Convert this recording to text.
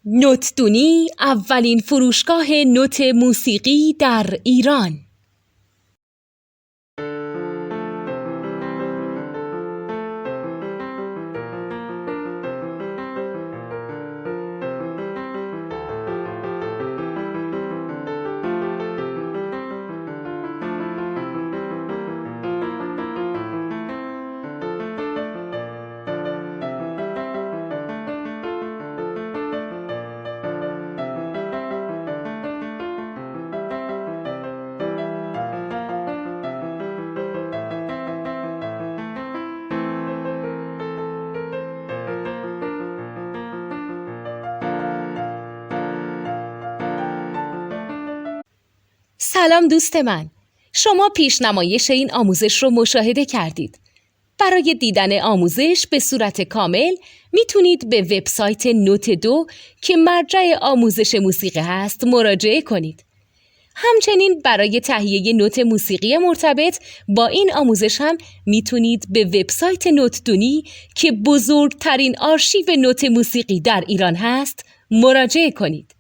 نوتدونی اولین فروشگاه نوت موسیقی در ایران. سلام دوست من، شما پیشنمایش این آموزش رو مشاهده کردید. برای دیدن آموزش به صورت کامل میتونید به وبسایت نوت2 که مرجع آموزش موسیقی هست مراجعه کنید. همچنین برای تهیه نوت موسیقی مرتبط با این آموزش هم میتونید به وبسایت نوتدونی که بزرگترین آرشیو نوت موسیقی در ایران هست مراجعه کنید.